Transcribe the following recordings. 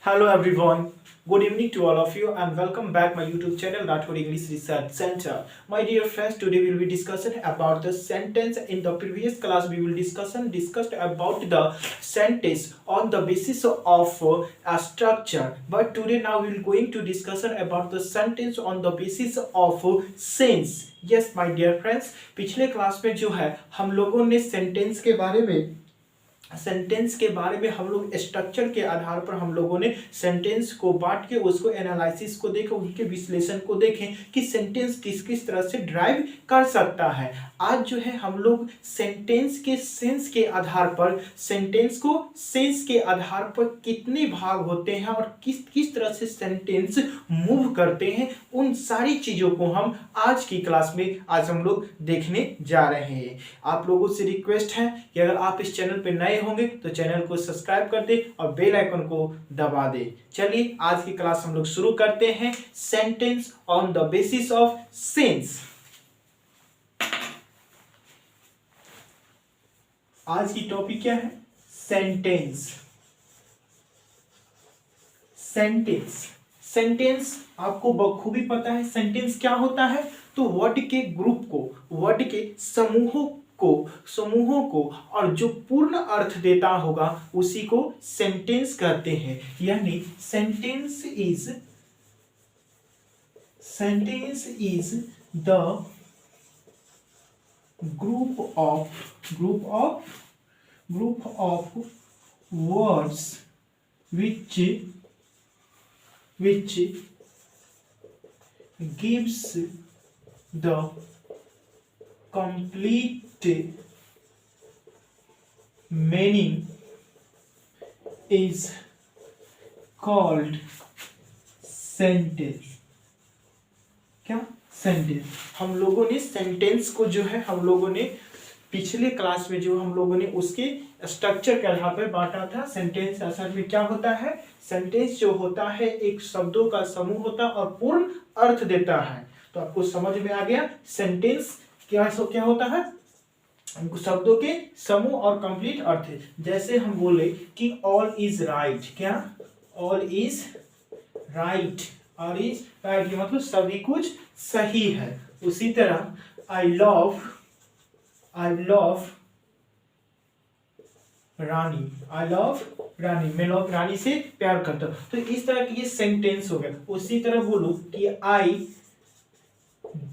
Hello everyone. Good evening to all of you and welcome back my YouTube channel Rathod English Research Center. My dear friends, today we will be discussing about the sentence. In the previous class we will discussed about the sentence on the basis of a structure. But today now we will going to discussion about the sentence on the basis of sense. Yes my dear friends, पिछले class में जो है हम लोगों ने sentence के बारे में हम लोग स्ट्रक्चर के आधार पर हम लोगों ने सेंटेंस को बांट के उसको एनालिसिस को देखें, उनके विश्लेषण को देखें कि सेंटेंस किस किस तरह से ड्राइव कर सकता है। आज जो है हम लोग सेंटेंस के सेंस के आधार पर सेंस के आधार पर कितने भाग होते हैं और किस किस तरह से सेंटेंस मूव करते हैं, उन सारी चीजों को हम आज की क्लास में आज हम लोग देखने जा रहे हैं। आप लोगों से रिक्वेस्ट है कि अगर आप इस चैनल पर नए होंगे तो चैनल को सब्सक्राइब कर दे और बेल आइकन को दबा दे। चलिए आज की क्लास हम लोग शुरू करते हैं। Sentence on the basis of sense. आज की टॉपिक क्या है? सेंटेंस। सेंटेंस आपको बखूबी पता है सेंटेंस क्या होता है। तो वर्ड के ग्रुप को, वर्ड के समूहों को और जो पूर्ण अर्थ देता होगा उसी को सेंटेंस कहते हैं। यानी sentence is the group of words which gives the complete meaning is called sentence। क्या? सेंटेंस। हम लोगों ने सेंटेंस को जो है हम लोगों ने पिछले क्लास में जो हम लोगों ने उसके स्ट्रक्चर के आधार पर बांटा था। सेंटेंस असल में क्या होता है? सेंटेंस जो होता है एक शब्दों का समूह होता है और पूर्ण अर्थ देता है। तो आपको समझ में आ गया सेंटेंस क्या होता है? शब्दों के समूह और कंप्लीट अर्थ। जैसे हम बोले कि ऑल इज राइट। क्या? All is right. ये मतलब सभी कुछ सही है। उसी तरह आई लव रानी, मैं रानी से प्यार करता हूं। तो इस तरह की ये सेंटेंस हो गया। उसी तरह बोलूं कि आई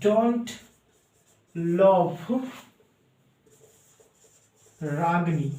डोंट लव रागनी,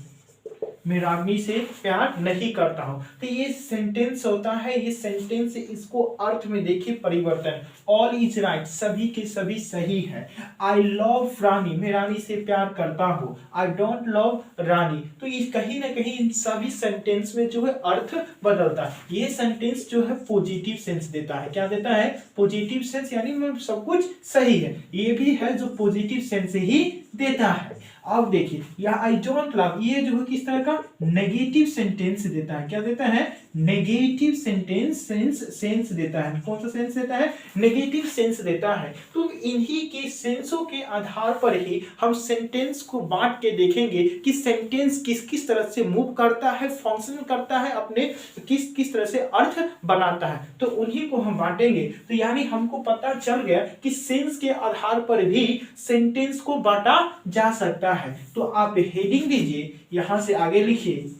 मैं रागनी से प्यार नहीं करता हूं। तो ये सेंटेंस होता है। ये सेंटेंस इसको अर्थ में देखिए परिवर्तन। ऑल इज राइट, सभी के सभी सही है। आई लव रानी, मैं रानी से प्यार करता हूं। आई डोंट लव रानी। तो ये कहीं ना कहीं इन सभी सेंटेंस में जो है अर्थ बदलता है। ये सेंटेंस जो है पॉजिटिव सेंस देता है। क्या देता है? पॉजिटिव सेंस, यानी मैं सब कुछ सही है। ये भी है जो पॉजिटिव सेंस ही देता है। अब देखिए या आई डोंट लव, ये जो है किस तरह का? नेगेटिव सेंटेंस देता है। क्या देता है? नेगेटिव सेंस देता है। कौन सा सेंस देता है? नेगेटिव सेंस देता है। तो इन्हीं के सेंसों के आधार पर ही हम सेंटेंस को बांट के देखेंगे कि सेंटेंस किस किस तरह से मूव करता है, फंक्शन करता है, अपने किस किस तरह से अर्थ बनाता है। तो उन्हीं को हम बांटेंगे। तो यानी हमको पता चल गया कि सेंस के आधार पर भी सेंटेंस को बांटा जा सकता है। तो आप हेडिंग दीजिए, यहां से आगे लिखिए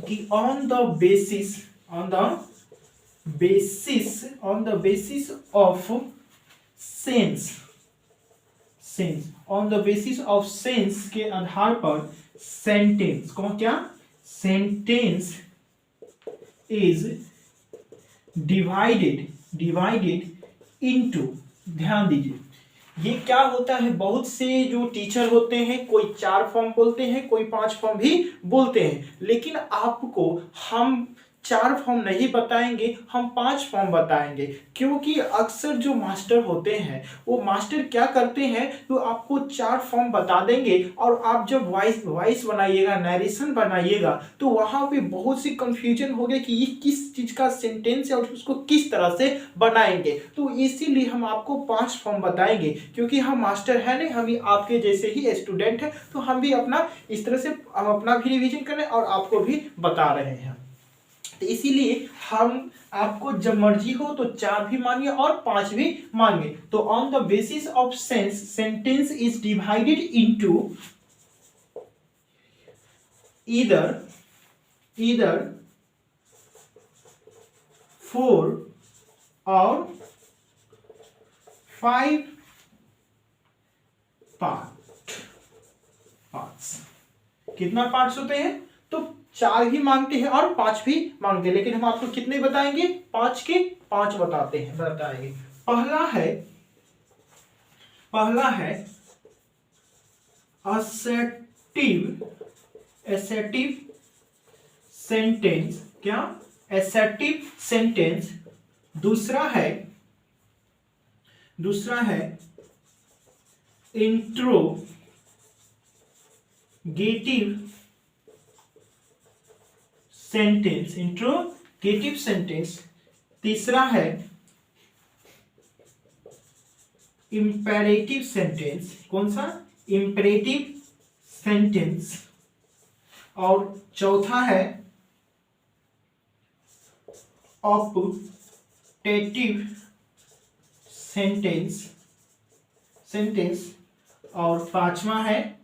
कि on the basis of sense के आधार पर सेंटेंस को क्या? सेंटेंस इज डिवाइडेड इनटू, ध्यान दीजिए ये क्या होता है? बहुत से जो टीचर होते हैं कोई 4 फॉर्म बोलते हैं, कोई 5 फॉर्म भी बोलते हैं, लेकिन आपको हम 4 फॉर्म नहीं बताएंगे, हम 5 फॉर्म बताएंगे। क्योंकि अक्सर जो मास्टर होते हैं वो मास्टर क्या करते हैं, तो आपको 4 फॉर्म बता देंगे और आप जब वॉइस बनाइएगा, नरेशन बनाइएगा, तो वहां पे बहुत सी कंफ्यूजन हो गया कि ये किस चीज का सेंटेंस है और उसको किस तरह से बनाएंगे। तो इसीलिए हम आपको 5 फॉर्म बताएंगे, क्योंकि हम मास्टर है नहीं, हम भी आपके जैसे ही स्टूडेंट हैं, तो हम भी अपना इस तरह से हम अपना भी रिविजन करें और आपको भी बता रहे हैं। तो इसीलिए हम आपको जब मर्जी हो तो 4 भी मांगे और 5 भी मांगे। तो on the basis of sense sentence is divided into either 4 और 5 पार्ट्स। कितना पार्ट्स होते हैं? तो 4 भी मांगते हैं और 5 भी मांगते हैं, लेकिन हम आपको कितने बताएंगे? 5 के 5 बताएंगे। पहला है assertive सेंटेंस। क्या? assertive sentence. दूसरा है इंट्रोगेटिव सेंटेंस। तीसरा है इंपेरेटिव सेंटेंस। कौन सा? Imperative sentence. और चौथा है ऑप्टेटिव सेंटेंस। और पांचवा है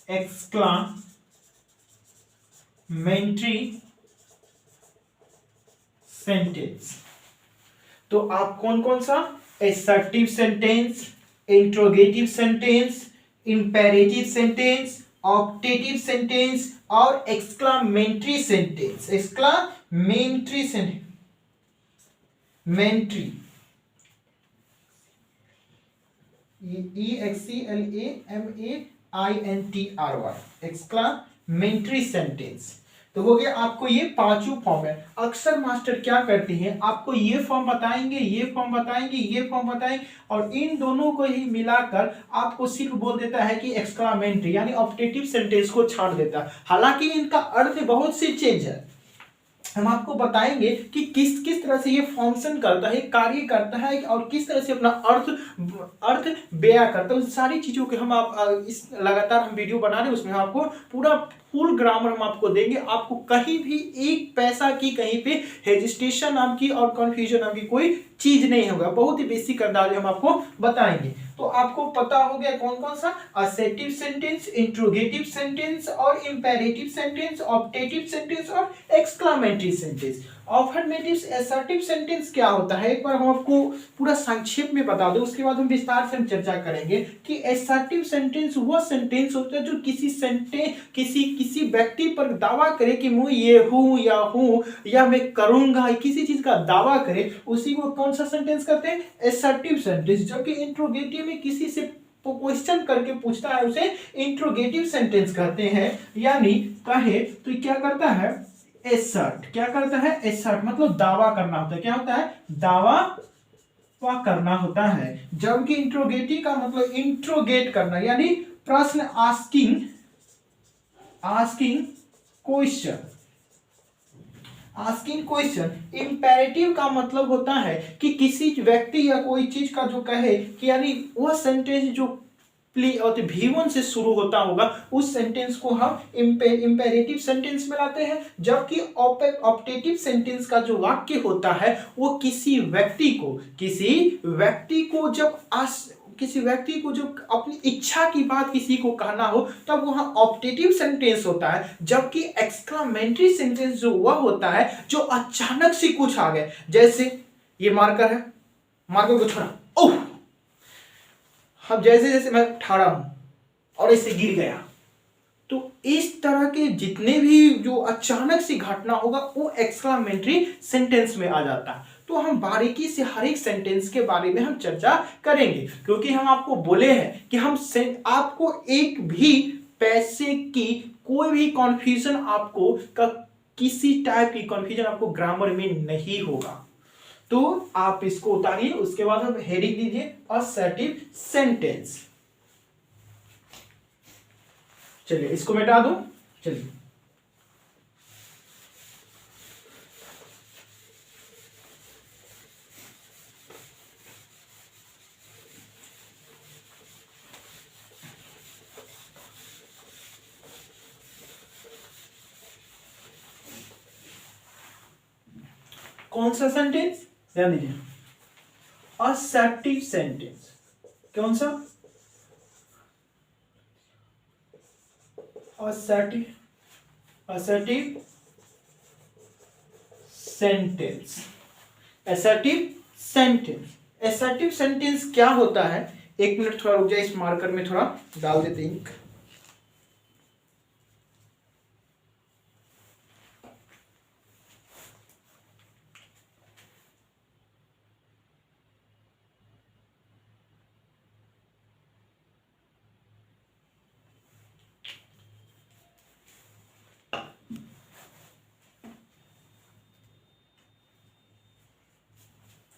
एक्सक्लामेटरी सेंटेंस। तो आप कौन सा? Assertive sentence, interrogative sentence, imperative sentence, optative sentence और एक्सक्लामेटरी सेंटेंस। Exclamatory sentence. तो हो गया आपको ये पांचों फॉर्म है। अक्सर मास्टर क्या करते हैं, आपको ये फॉर्म बताएंगे, ये फॉर्म बताएंगे और इन दोनों को ही मिलाकर आपको सिर्फ बोल देता है कि एक्सक्लामेटरी यानी ऑप्टेटिव सेंटेंस को छाड़ देता है। हालांकि इनका अर्थ बहुत से चेंज है। हम आपको बताएंगे कि किस तरह से ये फंक्शन करता है, कार्य करता है और किस तरह से अपना अर्थ बयां करता है। उन सारी चीजों के हम इस लगातार हम वीडियो बना रहे हैं, उसमें आपको पूरा फुल ग्रामर हम आपको देंगे। आपको कहीं भी एक पैसा की कहीं पे हेजिटेशन नाम की और कंफ्यूजन नाम की कोई चीज नहीं होगा। बहुत ही बेसिक अंदाज हम आपको बताएंगे। तो आपको पता हो गया कौन सा? असर्टिव सेंटेंस, इंट्रोगेटिव सेंटेंस और इंपेरेटिव सेंटेंस, ऑप्टेटिव सेंटेंस और exclamatory sentence. Affirmative assertive sentence क्या होता है, एक बार हम आपको पूरा संक्षेप में बता दूं, उसके बाद हम विस्तार से हम चर्चा करेंगे कि असर्टिव सेंटेंस वह सेंटेंस होता है जो किसी व्यक्ति पर दावा करे कि मैं ये हूं या मैं करूंगा, किसी चीज का दावा करे, उसी को कौन सा सेंटेंस कहते हैं? Assertive sentence. जबकि इंट्रोगेटिव में किसी से क्वेश्चन करके पूछता है, उसे इंट्रोगेटिव सेंटेंस कहते हैं। यानी कहे तो क्या करता है? एसर्ट। क्या करता है? एसर्ट मतलब दावा करना होता है। क्या होता है? दावा करना होता है। जबकि इंट्रोगेटिव का मतलब इंट्रोगेट करना यानी प्रश्न, आस्किंग क्वेश्चन। इंपेरेटिव का मतलब होता है कि किसी व्यक्ति या कोई चीज का जो कहे कि यानी वह सेंटेंस जो V1 से शुरू होता होगा, उस सेंटेंस को हम इंपेरेटिव सेंटेंस में लाते हैं। जबकि ऑप्टेटिव सेंटेंस का जो वाक्य होता है वो किसी व्यक्ति को जब अपनी इच्छा की बात किसी को कहना हो तब वहां ऑप्टेटिव सेंटेंस होता है। जबकि एक्सक्लामेटरी सेंटेंस जो वह होता है जो अचानक से कुछ आ गए, जैसे ये मार्कर है, मार्कर को छोड़ा, ओह, अब जैसे मैं ठाड़ा हूं और इसे गिर गया, तो इस तरह के जितने भी जो अचानक सी घटना होगा वो एक्सक्लामेटरी सेंटेंस में आ जाता है। तो हम बारीकी से हर एक सेंटेंस के बारे में हम चर्चा करेंगे, क्योंकि हम आपको बोले हैं कि हम आपको एक भी पैसे की कोई भी कंफ्यूजन किसी टाइप की कंफ्यूजन आपको ग्रामर में नहीं होगा। तो आप इसको उतारिए, उसके बाद हम हेडिंग दीजिए असर्टिव सेंटेंस। चलिए इसको मिटा दो। चलिए कौन सा सेंटेंस, ध्यान दीजिए, असर्टिव सेंटेंस। कौन सा, assertive, assertive sentence, assertive sentence. Assertive sentence क्या होता है, एक मिनट थोड़ा रुक जाए, इस मार्कर में थोड़ा डाल देते इंक।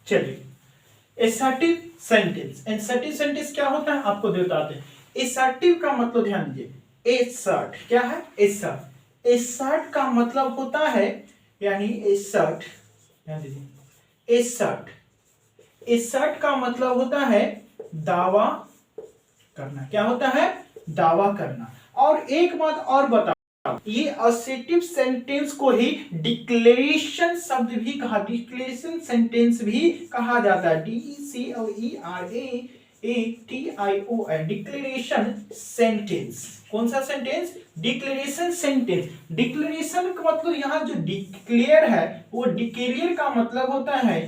चलिए, एसर्टिव सेंटेंस, एसर्टिव सेंटेंस क्या होता है आपको बताते हैं। एसर्टिव का मतलब ध्यान दीजिए, एसर्ट क्या है, एसर्ट, एसर्ट का मतलब होता है, यानी एसर्ट, ध्यान दीजिए, एसर्ट, एसर्ट का मतलब होता है दावा करना। क्या होता है, दावा करना। और एक बात और बता, ये असर्टिव सेंटेंस को ही डिक्लेरेशन शब्द भी कहा, डिक्लेरेशन सेंटेंस भी कहा जाता है, DECLERATION, डिक्लेरेशन सेंटेंस। कौन सा सेंटेंस, डिक्लेरेशन सेंटेंस। डिक्लेरेशन का मतलब यहां जो डिक्लेयर है वो डिक्लेयर का मतलब होता है,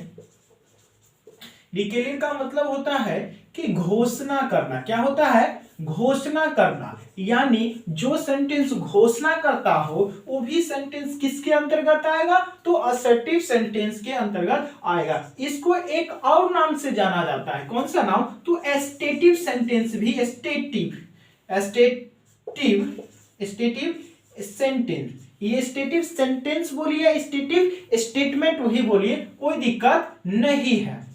डिक्लेयर का मतलब होता है कि घोषणा करना। क्या होता है, घोषणा करना। यानी जो सेंटेंस घोषणा करता हो वो भी सेंटेंस किसके अंतर्गत आएगा, तो असर्टिव सेंटेंस के अंतर्गत आएगा। इसको एक और नाम से जाना जाता है, कौन सा नाम, तो एस्टेटिव सेंटेंस भी, एस्टेटिव, एस्टेटिव, एस्टेटिव सेंटेंस। ये स्टेटिव सेंटेंस बोलिए, स्टेटिव स्टेटमेंट वही बोलिए, कोई दिक्कत नहीं है।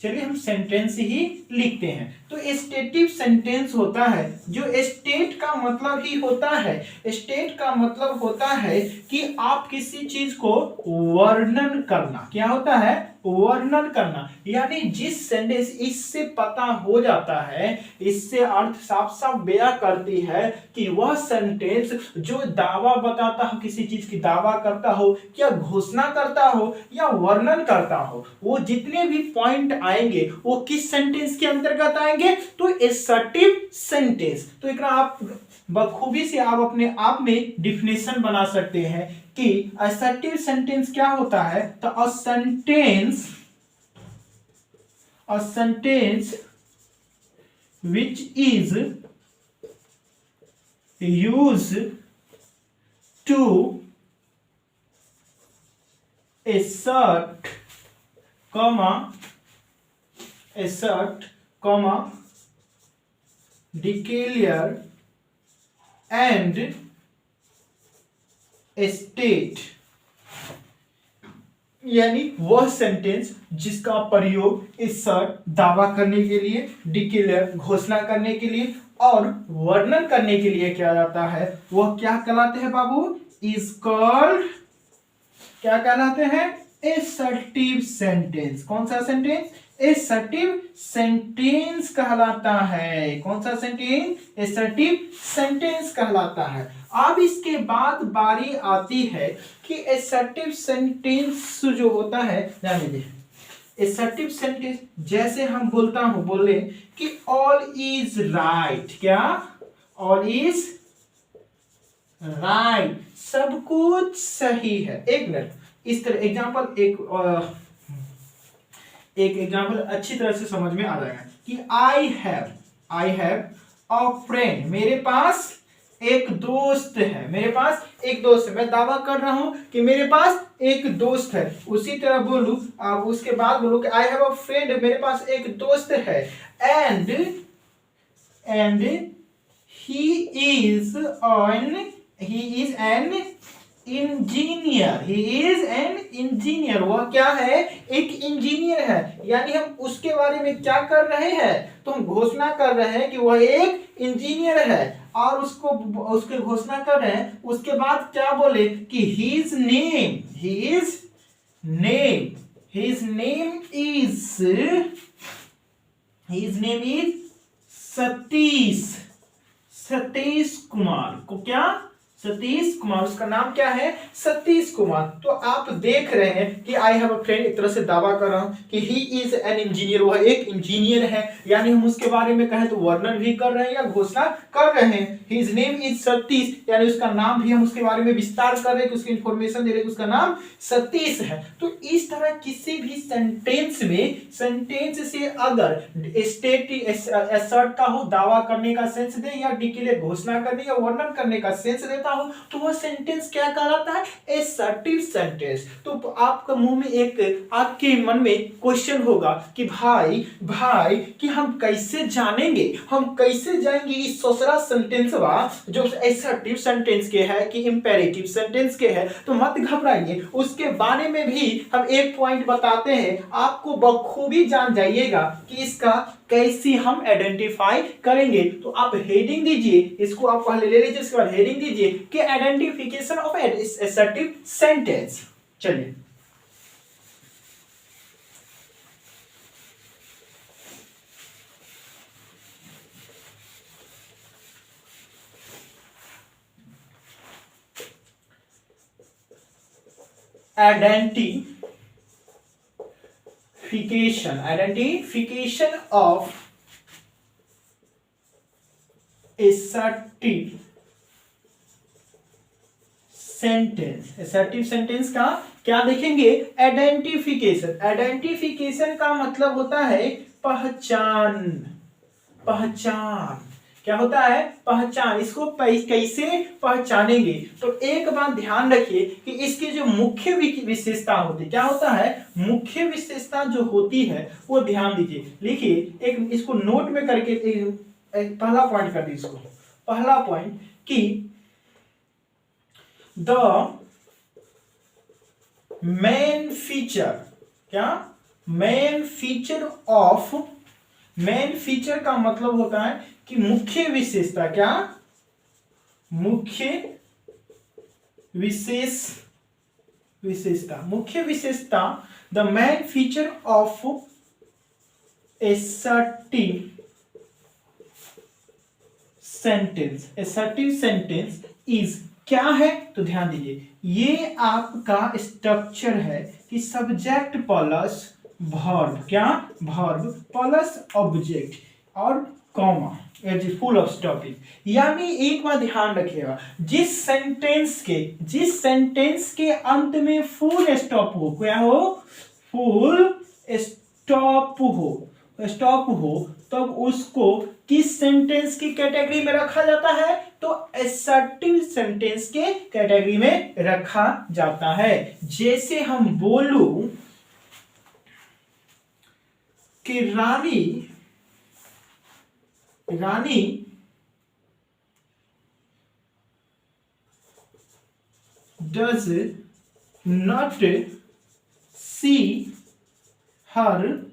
चलिए हम सेंटेंस ही लिखते हैं। तो स्टेटिव सेंटेंस होता है, जो स्टेट का मतलब ही होता है, स्टेट का मतलब होता है कि आप किसी चीज को वर्णन करना। क्या होता है, वर्णन करना। यानी जिस सेंटेंस, इससे पता हो जाता है, इससे अर्थ साफ साफ बयां करती है कि वह सेंटेंस जो दावा बताता हो, किसी चीज की दावा करता हो, या घोषणा करता हो, या वर्णन करता हो, वो जितने भी पॉइंट आएंगे वो किस सेंटेंस के अंतर्गत आएंगे, तो असर्टिव सेंटेंस। तो एक आप बखूबी से आप अपने आप में डिफिनेशन बना सकते हैं कि असर्टिव सेंटेंस क्या होता है, तो a sentence which is used to assert, declare and state। यानी वह सेंटेंस जिसका प्रयोग assert दावा करने के लिए, डिक्लेयर घोषणा करने के लिए, और वर्णन करने के लिए किया जाता है, वह क्या कहलाते हैं बाबू, इज कॉल्ड, क्या कहलाते हैं, असर्टिव सेंटेंस। कौन सा सेंटेंस, असर्टिव सेंटेंस कहलाता है। कौन सा सेंटेंस, असर्टिव सेंटेंस कहलाता है। अब इसके बाद बारी आती है कि असर्टिव सेंटेंस जो होता है, ध्यान दीजिए, असर्टिव सेंटेंस जैसे हम बोले कि ऑल इज राइट। क्या, ऑल इज राइट, सब कुछ सही है। एक मिनट, इस तरह एग्जांपल, एक एग्जांपल अच्छी तरह से समझ में आ जाएगा कि आई हैव अ फ्रेंड, मेरे पास एक दोस्त है, मेरे पास एक दोस्त है। मैं दावा कर रहा हूं कि मेरे पास एक दोस्त है। उसी तरह बोलूं, आप उसके बाद बोलो कि आई हैव अ फ्रेंड, मेरे पास एक दोस्त है, and he is an engineer, he is an engineer. वह क्या है, एक इंजीनियर है। यानी हम उसके बारे में क्या कर रहे हैं, तो हम घोषणा कर रहे हैं कि वह एक इंजीनियर है, और उसके घोषणा कर रहे हैं। उसके बाद क्या बोले कि his name is Satish Kumar. को क्या, सतीश कुमार, उसका नाम क्या है? सतीश कुमार। तो आप देख रहे हैं कि आई हैव अ फ्रेंड, एक तरह से दावा कर रहा हूं कि ही इज एन इंजीनियर, वह एक इंजीनियर है, यानी हम उसके बारे में कहें तो वर्णन भी कर रहे हैं या घोषणा कर रहे हैं। हिज नेम इज सतीश, यानी उसका नाम भी हम उसके बारे में विस्तार कर रहे हैं, उसकी इंफॉर्मेशन दे रहे हैं, उसका नाम सतीश है। तो इस तरह किसी भी सेंटेंस में, सेंटेंस से अगर स्टेट असर्ट का हो, दावा करने का सेंस दे, या डिक्लेयर घोषणा करने या वर्णन करने का सेंस देता हो, तो वह सेंटेंस क्या कहलाता है? Assertive sentence. तो आपका मुंह में एक, आपके मन में क्वेश्चन होगा कि भाई कि हम कैसे जानेंगे, हम कैसे जाएंगे इस दूसरा सेंटेंस वा जो असर्टिव सेंटेंस के है कि इंपेरेटिव सेंटेंस के है। तो मत घबराइए, उसके बारे में भी हम एक पॉइंट बताते हैं, आपको बखूबी जान जाइएगा कि इसका कैसे हम आइडेंटिफाई करेंगे। तो आप हेडिंग दीजिए, इसको आप पहले ले लीजिए, उसके बाद हेडिंग दीजिए कि आइडेंटिफिकेशन ऑफ असर्टिव सेंटेंस। चलिए, आइडेंटिफिकेशन ऑफ assertive सेंटेंस का क्या देखेंगे? आइडेंटिफिकेशन का मतलब होता है पहचान। क्या होता है? पहचान। इसको कैसे पहचानेंगे? तो एक बात ध्यान रखिए कि इसकी जो मुख्य विशेषता होती है, क्या होता है? मुख्य विशेषता जो होती है वो ध्यान दीजिए, लिखिए, एक इसको नोट में करके एक पहला पॉइंट कर दीजिए इसको। पहला पॉइंट कि द मेन फीचर, क्या? मेन फीचर का मतलब होता है कि मुख्य विशेषता, क्या? मुख्य विशेषता the main feature of assertive sentence is, क्या है? तो ध्यान दीजिए, ये आपका स्ट्रक्चर है कि सब्जेक्ट प्लस वर्ब, क्या? वर्ब प्लस ऑब्जेक्ट और comma as full of stopping. यानी एक बात ध्यान रखिएगा, जिस सेंटेंस के अंत में फुल स्टॉप हो, क्या हो? फुल स्टॉप हो, तब उसको किस सेंटेंस की कैटेगरी में रखा जाता है? तो असर्टिव सेंटेंस के कैटेगरी में रखा जाता है। जैसे हम बोलूं कि रानी does not see her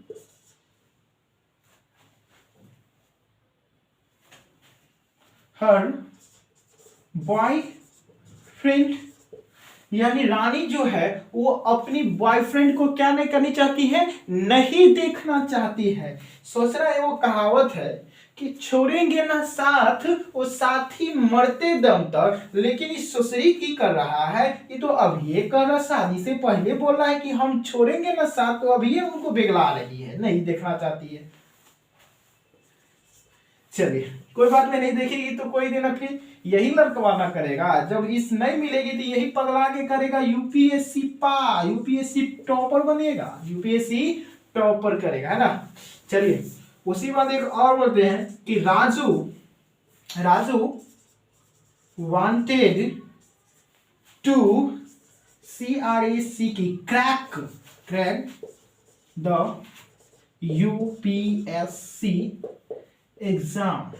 boyfriend, यानी रानी जो है वो अपनी बॉयफ्रेंड को क्या नहीं करनी चाहती है? नहीं देखना चाहती है। सोच रहा है, वो कहावत है कि छोड़ेंगे ना साथ वो साथी मरते दम तक, लेकिन इस ससुरी की कर रहा है, ये तो अभी ये कर रहा, शादी से पहले बोल रहा है कि हम छोड़ेंगे ना साथ, तो अभी ये उनको बिगला रही है, नहीं देखना चाहती है। चलिए, कोई बात नहीं देखेगी तो कोई दिन फिर यही लड़कवाना करेगा, जब इस नहीं मिलेगी तो यही पगला के करेगा, यूपीएससी टॉपर बनेगा, यूपीएससी टॉपर करेगा, है ना। चलिए, उसी बात एक और बोलते हैं कि Raju wanted to crack the UPSC exam.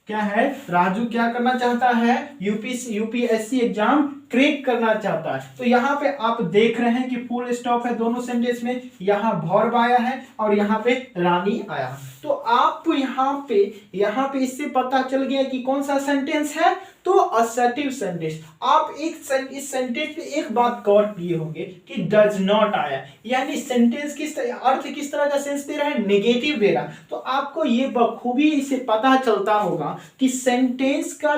क्या है? राजू क्या करना चाहता है? यूपीएससी एग्जाम क्रैक करना चाहता है। तो यहाँ पे आप देख रहे हैं कि फुल स्टॉप है दोनों सेंटेंस में, यहाँ वर्ब आया है और यहाँ पे रानी आया। तो आप यहाँ पे इससे पता चल गया कि कौन सा सेंटेंस है, तो असर्टिव सेंटेंस, आप इस सेंटेंस पे एक बात गौर किए होंगे कि डज नॉट आया, यानी सेंटेंस किस अर्थ किस तरह का सेंस दे रहा है, नेगेटिव दे रहा है। तो आपको ये बखूबी इसे पता चलता होगा कि सेंटेंस का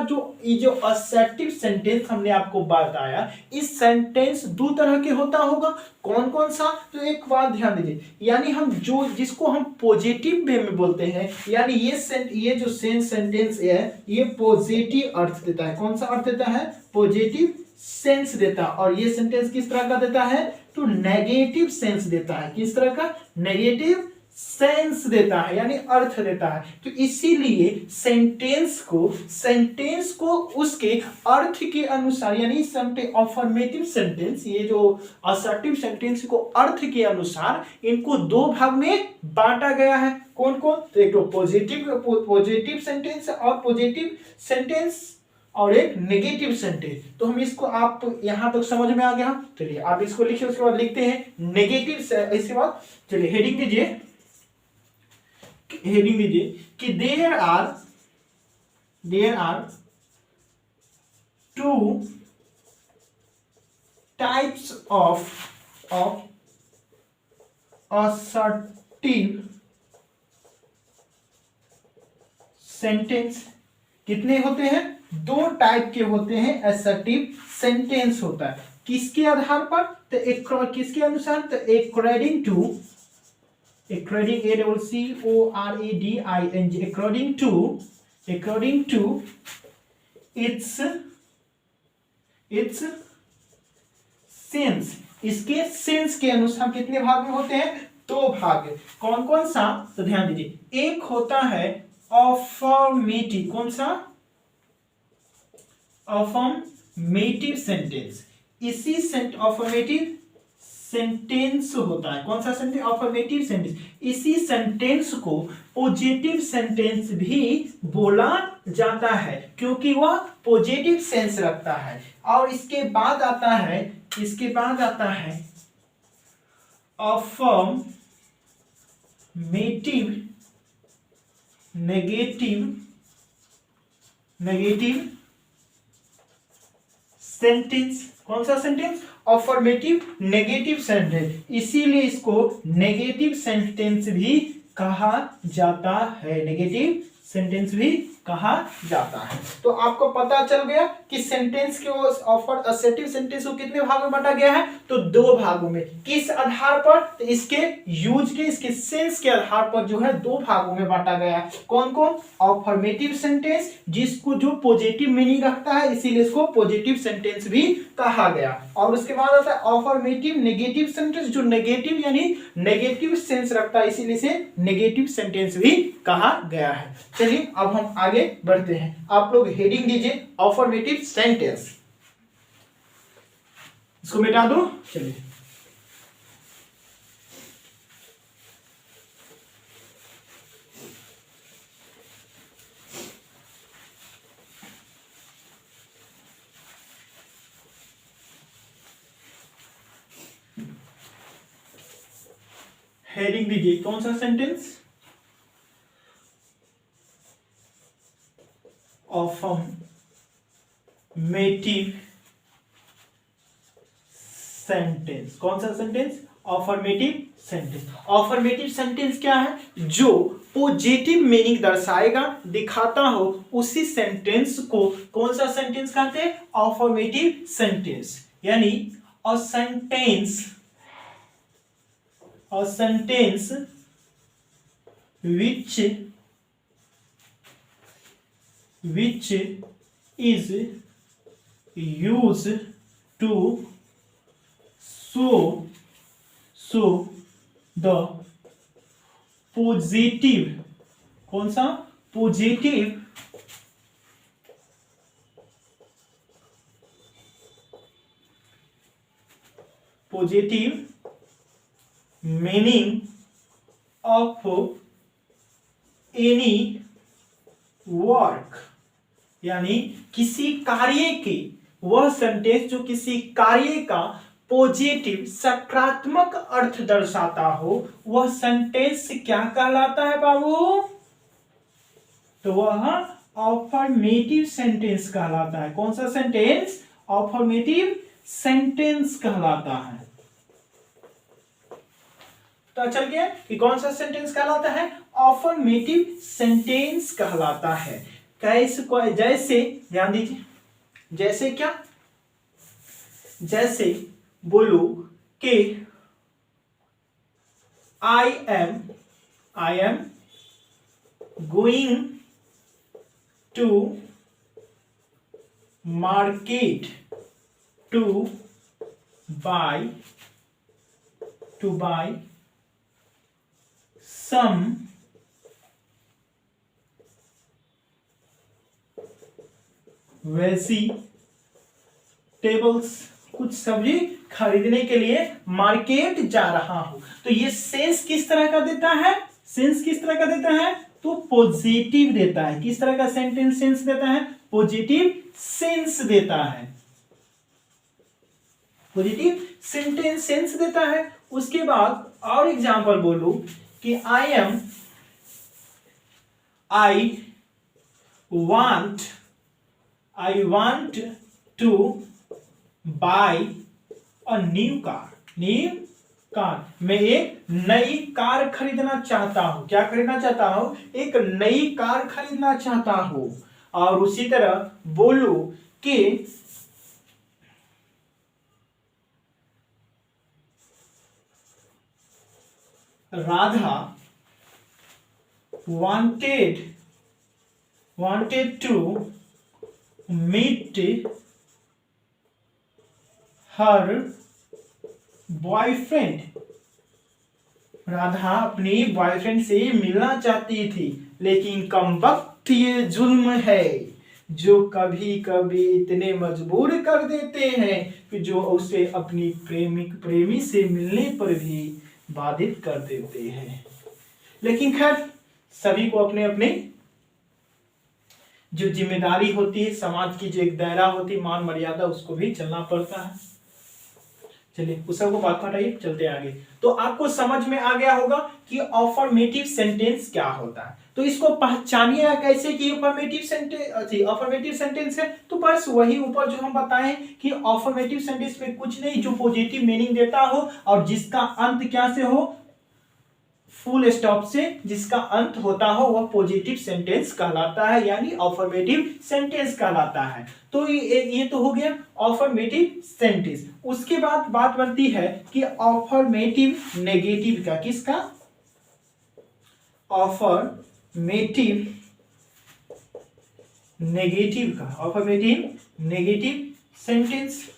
ये जो असर्टिव सेंटेंस हमने आपको बताया, इस सेंटेंस दो तरह के होता होगा। कौन कौन सा, तो एक बात ध्यान दीजिए, यानी हम जिसको हम पॉजिटिव वे में बोलते हैं, यानी ये जो सेंटेंस है ये पॉजिटिव अर्थ देता है। कौन सा अर्थ देता है, पॉजिटिव सेंस देता है। और ये सेंटेंस किस तरह का देता है, तो नेगेटिव सेंस देता है। किस तरह का, नेगेटिव सेंस देता है, यानी अर्थ देता है। तो इसीलिए सेंटेंस को उसके अर्थ के अनुसार, यानी अफर्मेटिव सेंटेंस, ये जो असर्टिव सेंटेंस को अर्थ के अनुसार इनको दो भाग में बांटा गया है। कौन कौन, तो एक तो पॉजिटिव सेंटेंस और पॉजिटिव सेंटेंस और एक नेगेटिव सेंटेंस। तो हम इसको, आप यहां तक समझ में आ गया। चलिए आप इसको लिखिए, उसके बाद लिखते हैं नेगेटिव। इसके बाद चलिए हेडिंग दीजिए कि there are two types of assertive sentence. कितने होते हैं, दो टाइप के होते हैं असर्टिव सेंटेंस होता है। किसके आधार पर, तो किसके अनुसार, तो according to according to its sense. इसके सेंस के अनुसार कितने भाग में होते हैं, दो भाग। कौन कौन सा, तो ध्यान दीजिए, एक होता है अफर्मेटिव। कौन सा, अफर्मेटिव सेंटेंस। इसी अफर्मेटिव सेंटेंस होता है। कौन सा सेंटेंस, अफर्मेटिव सेंटेंस। इसी सेंटेंस को पॉजिटिव सेंटेंस भी बोला जाता है, क्योंकि वह पॉजिटिव सेंस रखता है। और इसके बाद आता है अफर्मेटिव नेगेटिव सेंटेंस। कौन सा सेंटेंस, अफर्मेटिव नेगेटिव सेंटेंस। इसीलिए इसको नेगेटिव सेंटेंस भी कहा जाता है, नेगेटिव सेंटेंस भी कहा जाता है। तो आपको पता चल गया कि सेंटेंस के असर्टिव सेंटेंस को कितने भागों में बांटा गया है, तो दो भागों में। किस आधार पर, तो इसके यूज के, इसके सेंस के आधार पर जो है दो भागों में बांटा गया है। कौन कौन, अफर्मेटिव सेंटेंस, जिसको जो पॉजिटिव मीनिंग रखता है, इसीलिए इसको पॉजिटिव सेंटेंस भी कहा गया। और उसके बाद आता है अफर्मेटिव नेगेटिव सेंटेंस, जो नेगेटिव यानी नेगेटिव सेंस रखता है, इसीलिए इसे नेगेटिव सेंटेंस भी कहा गया है। चलिए अब हम आगे बढ़ते हैं। आप लोग हेडिंग दीजिए अफर्मेटिव सेंटेंस। इसको मिटा दो। चलिए हेडिंग दीजिए, कौन सा सेंटेंस, अफर्मेटिव सेंटेंस। कौन सा sentence, affirmative sentence. Affirmative sentence क्या है, जो पॉजिटिव मीनिंग दर्शाएगा, दिखाता हो, उसी सेंटेंस को कौन सा सेंटेंस कहते हैं, अफर्मेटिव सेंटेंस। यानी a sentence which is used to show the positive। कौन सा, positive meaning of any work. यानी किसी कार्य के, वह सेंटेंस जो किसी कार्य का पॉजिटिव सकारात्मक अर्थ दर्शाता हो, वह सेंटेंस क्या कहलाता है बाबू, तो वह अफर्मेटिव सेंटेंस कहलाता है। कौन सा सेंटेंस? अफर्मेटिव सेंटेंस कहलाता है। तो चल गया कि कौन सा सेंटेंस कहलाता है? अफर्मेटिव सेंटेंस कहलाता है। कैसे? जैसे ध्यान दीजिए, जैसे क्या? जैसे बोलो कि I am going to market to buy some vegetables, कुछ सब्जी खरीदने के लिए मार्केट जा रहा हूं। तो ये सेंस किस तरह का देता है? सेंस किस तरह का देता है? तो पॉजिटिव देता है। किस तरह का सेंटेंस सेंस देता है? पॉजिटिव सेंस देता है। पॉजिटिव सेंटेंस सेंस देता है। उसके बाद और एग्जांपल बोलूं कि I want to buy a new car। मैं एक नई कार खरीदना चाहता हूं। क्या खरीदना चाहता हूं? एक नई कार खरीदना चाहता हूं। और उसी तरह बोलो कि Radha wanted to meet her boyfriend। Radha अपनी बॉयफ्रेंड से मिलना चाहती थी, लेकिन कमबख्त ये जुल्म है जो कभी कभी इतने मजबूर कर देते हैं कि जो उसे अपनी प्रेमी से मिलने पर भी बाधित कर देते हैं। लेकिन खैर, सभी को अपने अपने जो जिम्मेदारी होती है, समाज की जो एक दायरा होती है, मान मर्यादा, उसको भी चलना पड़ता है। चलिए उस सबको बात हटाइए, चलते आगे। तो आपको समझ में आ गया होगा कि अफर्मेटिव सेंटेंस क्या होता है। तो इसको पहचानिए कैसे कि अफर्मेटिव सेंटेंस है। तो बस वही ऊपर जो हम बताएं कि अफर्मेटिव सेंटेंस में कुछ नहीं जो पॉजिटिव मीनिंग देता हो और जिसका अंत क्या से हो? फुल स्टॉप से जिसका अंत होता हो वह पॉजिटिव सेंटेंस कहलाता है, यानी अफर्मेटिव सेंटेंस कहलाता है। तो ये तो हो गया अफर्मेटिव सेंटेंस। उसके बाद बात बनती है कि अफर्मेटिव नेगेटिव का। किसका? अफर्मेटिव नेगेटिव का। Affirmative negative sentence.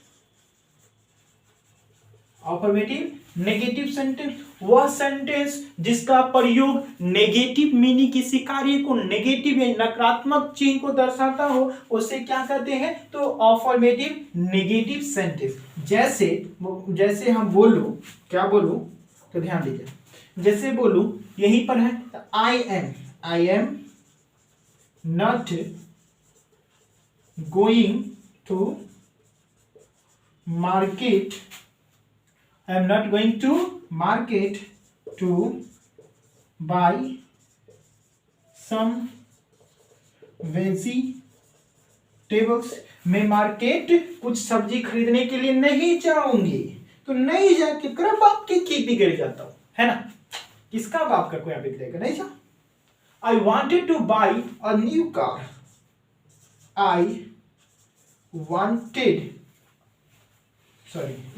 Affirmative negative sentence वह सेंटेंस जिसका प्रयोग नेगेटिव मीनिंग किसी कार्य को, नेगेटिव या नकारात्मक चिन्ह को दर्शाता हो, उसे क्या कहते हैं? तो अफर्मेटिव नेगेटिव सेंटेंस। जैसे हम बोलूं, क्या बोलूं? तो ध्यान दीजिए, जैसे बोलूं यहीं पर है I am not going to market I am not going to market to buy some vegetables। मैं मार्केट कुछ सब्जी खरीदने के लिए नहीं जाऊंगी। तो नहीं जाके कर बाप की बिगड़ जाता हूं, है ना? किसका बाप का कोई बिगड़ेगा? नहीं जा। I wanted to buy a new car।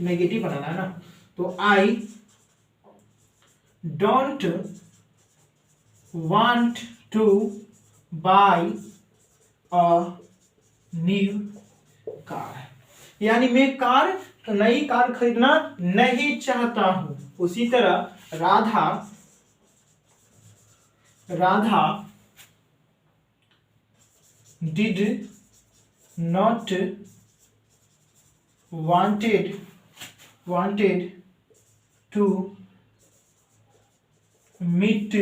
Negative बनाना है ना। तो I don't want to buy a new car। यानी मैं नई कार खरीदना नहीं चाहता हूं। उसी तरह Radha did not wanted to meet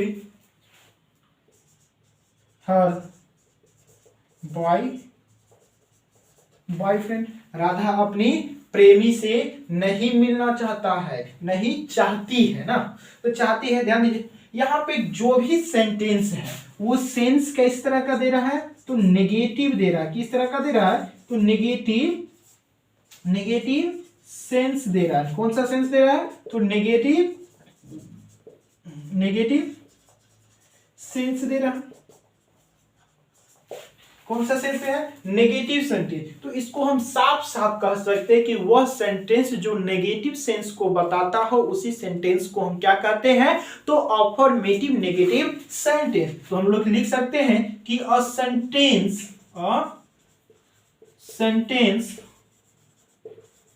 her boyfriend. Radha अपनी प्रेमी से नहीं मिलना चाहता है, नहीं चाहती है ना। तो चाहती है, ध्यान दीजिए, यहाँ पे जो भी सेंटेंस है वो सेंस किस तरह का दे रहा है, तो नेगेटिव दे रहा है। किस तरह का दे रहा है, तो नेगेटिव सेंस दे रहा है। कौन सा सेंस दे रहा है, तो नेगेटिव सेंस दे रहा है। कौन सा सेंस है, नेगेटिव सेंटेंस। तो इसको हम साफ साफ कह सकते हैं कि वह सेंटेंस जो नेगेटिव सेंस को बताता हो उसी सेंटेंस को हम क्या कहते हैं, तो अफर्मेटिव नेगेटिव सेंटेंस। तो हम लोग लिख सकते हैं कि a sentence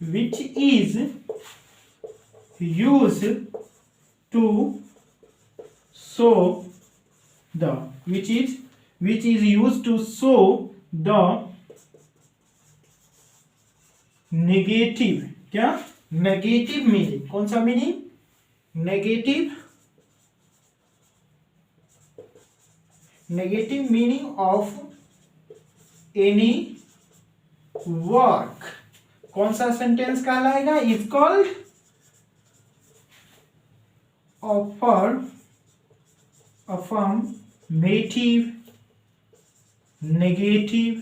which is used to show the which is used to show the negative, क्या, नेगेटिव मीनिंग। कौन सा meaning, negative meaning of any work. कौन सा सेंटेंस कहलाएगा, is called affirmative negative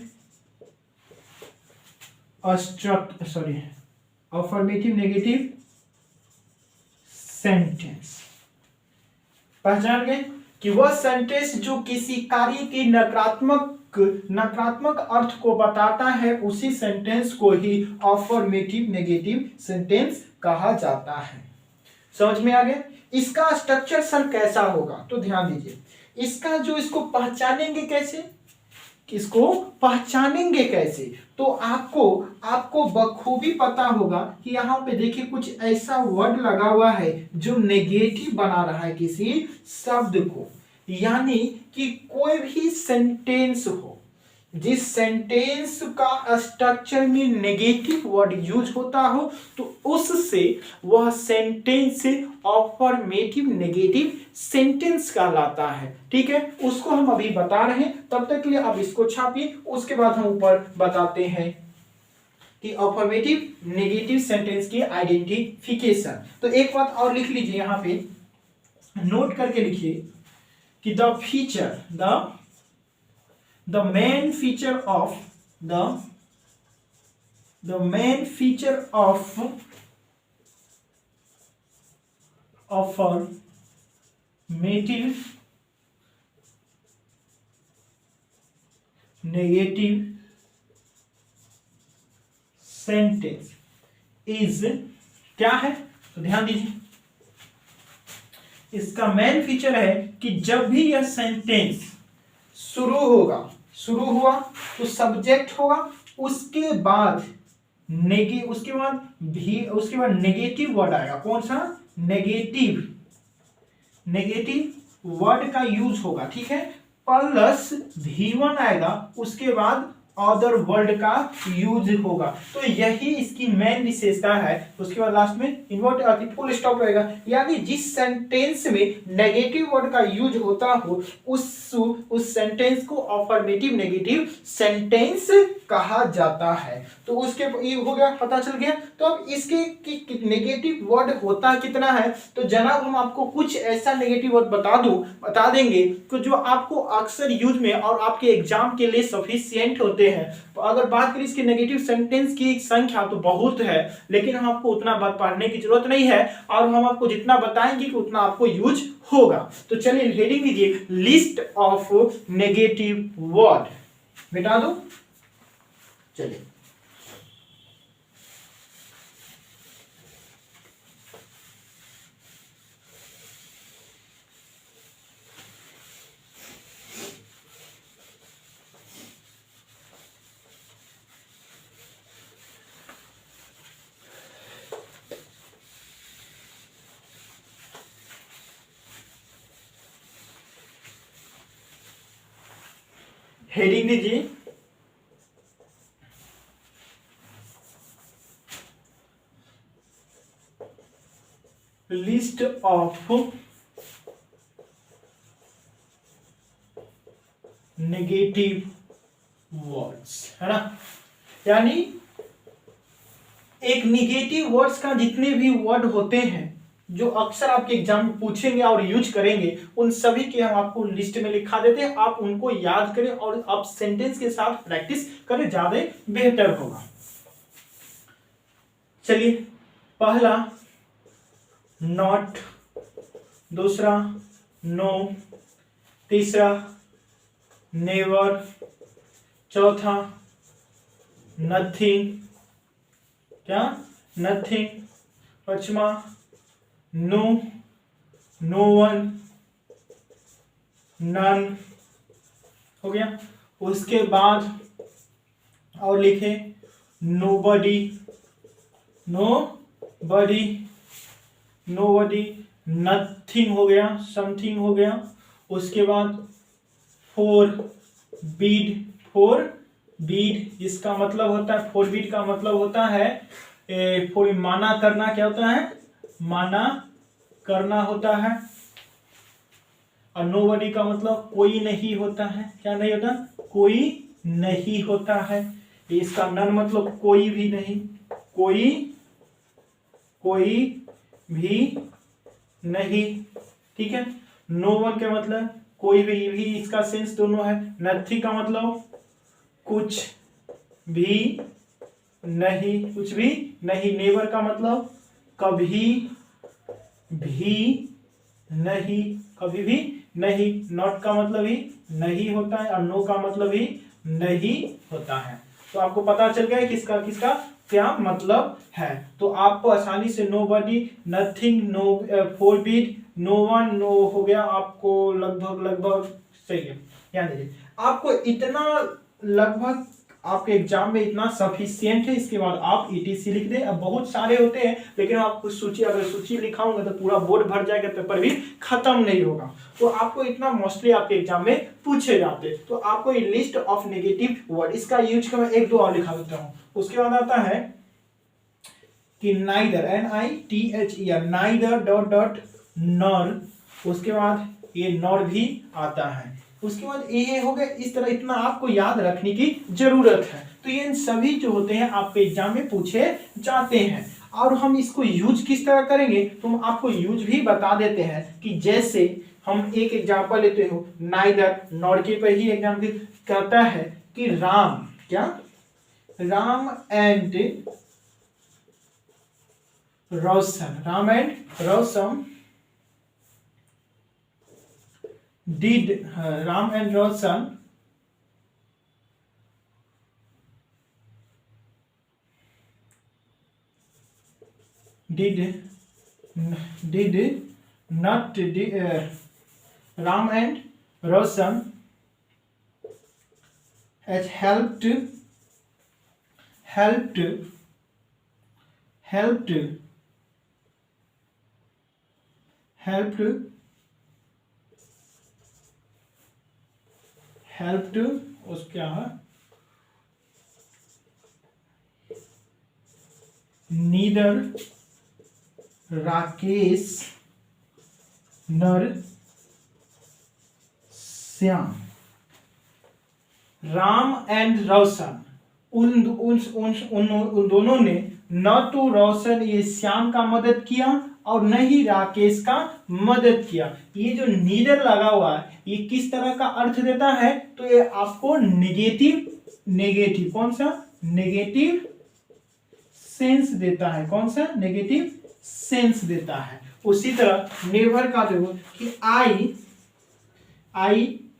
affirmative negative sentence. पहचान गए कि वह सेंटेंस जो किसी कार्य के नकारात्मक अर्थ को बताता है उसी सेंटेंस को ही अफर्मेटिव नेगेटिव सेंटेंस कहा जाता है। समझ में आ गया। इसका स्ट्रक्चर सर कैसा होगा, तो ध्यान दीजिए। इसको पहचानेंगे कैसे, तो आपको बखूबी पता होगा कि यहाँ पे देखिए कुछ ऐसा वर्ड लगा हुआ है जो नेगेटिव बना रहा है किसी शब्द को। यानी कि कोई भी सेंटेंस हो जिस सेंटेंस का स्ट्रक्चर में नेगेटिव वर्ड यूज होता हो तो उससे वह सेंटेंस अफर्मेटिव नेगेटिव सेंटेंस कहलाता है। ठीक है, उसको हम अभी बता रहे हैं। तब तक के लिए अब इसको छापिए, उसके बाद हम ऊपर बताते हैं कि अफर्मेटिव नेगेटिव सेंटेंस की आइडेंटिफिकेशन। तो एक बात और लिख लीजिए, यहाँ पे नोट करके लिखिए कि the main feature of affirmative negative sentence is क्या है, तो ध्यान दीजिए। इसका मेन फीचर है कि जब भी यह सेंटेंस शुरू हुआ तो सब्जेक्ट होगा, उसके बाद नेगेटिव वर्ड आएगा। कौन सा, नेगेटिव वर्ड का यूज होगा। ठीक है, प्लस V1 आएगा, उसके बाद अदर वर्ड का यूज होगा। तो यही इसकी मेन विशेषता है। उसके बाद लास्ट में इन्वर्ट फुल स्टॉप रहेगा। यानी जिस सेंटेंस में नेगेटिव वर्ड का यूज होता हो उस सेंटेंस को अफर्मेटिव नेगेटिव सेंटेंस कहा जाता है। तो उसके ये हो गया, पता चल गया। तो अब इसके नेगेटिव वर्ड होता कितना है, तो जनाब हम आपको कुछ ऐसा नेगेटिव वर्ड बता देंगे कि जो आपको अक्सर यूज में और आपके एग्जाम के लिए सफिशिएंट होते हैं। तो अगर बात करें इसके नेगेटिव सेंटेंस की संख्या तो बहुत है, लेकिन हम आपको उतना बात पढ़ने की जरूरत नहीं है और हम आपको जितना बताएंगे कि उतना आपको यूज होगा। तो चलिए हेडिंग दीजिए, लिस्ट ऑफ नेगेटिव वर्ड। मिटा दो, चलिए। हेडिंग दीजिए, लिस्ट ऑफ नेगेटिव वर्ड्स, है ना। यानी एक नेगेटिव वर्ड्स का जितने भी वर्ड होते हैं जो अक्सर आपके एग्जाम में पूछेंगे और यूज करेंगे उन सभी के हम आपको लिस्ट में लिखा देते हैं, आप उनको याद करें और आप सेंटेंस के साथ प्रैक्टिस करें, ज्यादा बेहतर होगा। चलिए, पहला नॉट, दूसरा नो, तीसरा नेवर, चौथा नथिंग, क्या नथिंग, पांचवा नो, नो वन, नन, हो गया। उसके बाद और लिखे नोबडी, नोबडी, नोबडी, नथिंग हो गया, समथिंग हो गया। उसके बाद फोर बीड, फोर बीड जिसका मतलब होता है, फोर बीड का मतलब होता है फोर माना करना, क्या होता है, माना करना होता है। और नोबडी का मतलब कोई नहीं होता है, क्या नहीं होता, कोई नहीं होता है। इसका नन मतलब कोई भी नहीं, कोई भी नहीं, ठीक है। नो वन के मतलब कोई भी इसका सेंस दोनों है। नथिंग का मतलब कुछ भी नहीं, कुछ भी नहीं। नेवर का मतलब कभी भी नहीं, कभी भी नहीं। नॉट का मतलब ही नहीं होता है और नो का मतलब ही नहीं होता है। तो आपको पता चल गया है किसका किसका क्या मतलब है। तो आपको आसानी से nobody, nothing, no, forbid, no one, no हो गया, आपको लगभग सही है। ध्यान दीजिए, आपको इतना लगभग आपके एग्जाम में इतना सफिशियंट है। इसके बाद आप ईटीसी लिख दें। अब बहुत सारे होते हैं लेकिन आपको सूची, अगर सूची लिखाऊंगा तो पूरा बोर्ड भर जाएगा, पेपर भी खत्म नहीं होगा। तो आपको इतना मोस्टली आपके एग्जाम में पूछे जाते। तो आपको ये लिस्ट ऑफ नेगेटिव वर्ड, इसका यूज कर मैं एक दो और लिखा देता हूं। उसके बाद आता है कि neither, NITHER, neither dot dot nor. उसके बाद ये नॉर भी आता है। उसके बाद ये हो गया। इस तरह इतना आपको याद रखने की जरूरत है। तो ये सभी जो होते हैं आपके एग्जाम में पूछे जाते हैं। और हम इसको यूज किस तरह करेंगे तो हम आपको यूज भी बता देते हैं। कि जैसे हम एक एग्जाम्पल लेते हो, नाइदर, नॉर के पर ही एग्जाम्पल कहता है कि राम, क्या, Ram and Roshan, Ram and Roshan did, Ram and Roshan did not Ram and Roshan has helped उस क्या है, नीदर राकेश नर श्याम। राम एंड रोशन, उन दोनों ने न तो रोशन ये श्याम का मदद किया और न ही राकेश का मदद किया। ये जो नीदर लगा हुआ है ये किस तरह का अर्थ देता है तो ये आपको नेगेटिव कौन सा, नेगेटिव सेंस देता है। कौन सा, नेगेटिव सेंस देता है। उसी तरह नेवर का देखो कि I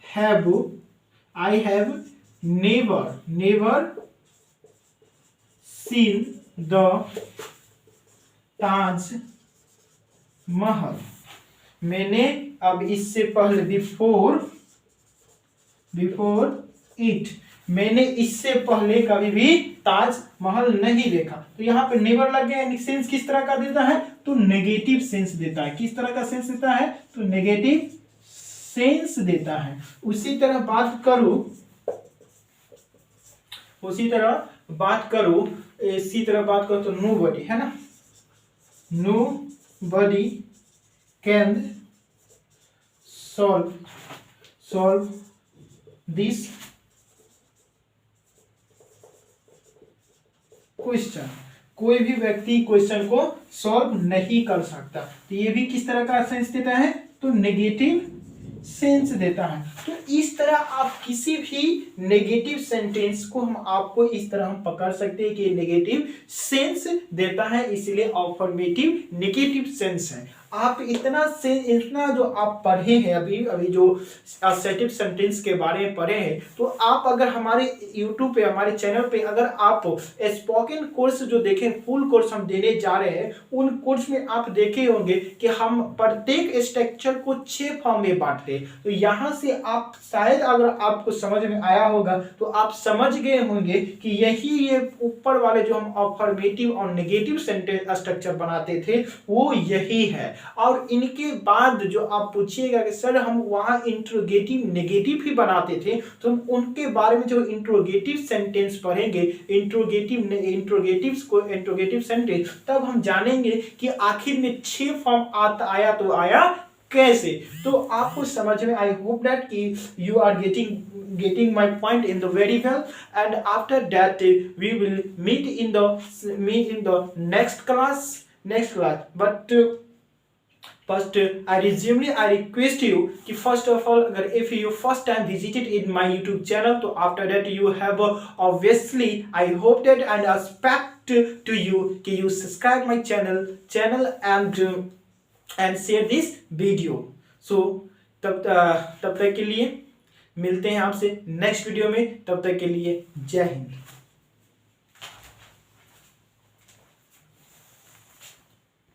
have never seen the Taj Mahal. मैंने अब इससे पहले बिफोर इट, मैंने इससे पहले कभी भी ताज महल नहीं देखा। तो यहाँ पे नेवर लग गया। यानी सेंस किस तरह का देता है तो नेगेटिव सेंस देता है। किस तरह का सेंस देता है तो नेगेटिव सेंस देता है। उसी तरह बात करूं तो नोबडी है ना, nobody can solve this question. कोई भी व्यक्ति क्वेश्चन को सॉल्व नहीं कर सकता। तो ये भी किस तरह का सेंस देता है, तो नेगेटिव सेंस देता है। तो इस तरह आप किसी भी नेगेटिव सेंटेंस को हम आपको इस तरह हम पकड़ सकते हैं कि नेगेटिव सेंस देता है, इसलिए अफर्मेटिव नेगेटिव सेंस है। आप इतना जो आप पढ़े हैं अभी जो असर्टिव सेंटेंस के बारे में पढ़े हैं, तो आप अगर हमारे YouTube पे हमारे चैनल पे अगर आप स्पोकन कोर्स जो देखें, फुल कोर्स हम देने जा रहे हैं, उन कोर्स में आप देखे होंगे कि हम प्रत्येक स्ट्रक्चर को 6 फॉर्म में बांटते हैं। तो यहाँ से आप शायद अगर आपको समझ में आया होगा तो आप समझ गए होंगे कि यही ये ऊपर वाले जो हम अफर्मेटिव और नेगेटिव सेंटेंस स्ट्रक्चर बनाते थे वो यही है। और इनके बाद जो आप पूछिएगा कि सर हम वहां इंट्रोगेटिव नेगेटिव ही बनाते थे, तो हम उनके बारे में जो इंट्रोगेटिव सेंटेंस पढ़ेंगे, इंट्रोगेटिव सेंटेंस, तब हम जानेंगे कि आखिर में 6 फॉर्म आया तो आया कैसे। तो आपको समझ में, आई होप दैट कि you are getting my point in the very well, and after that we will meet in the next class, but first I request you कि first of all अगर if you first time visited in my YouTube channel, तो after that you have obviously I hope that and expect to you कि you subscribe my channel and share this video। so तब तक के लिए मिलते हैं आपसे नेक्स्ट वीडियो में, तब तक के लिए जय हिंद।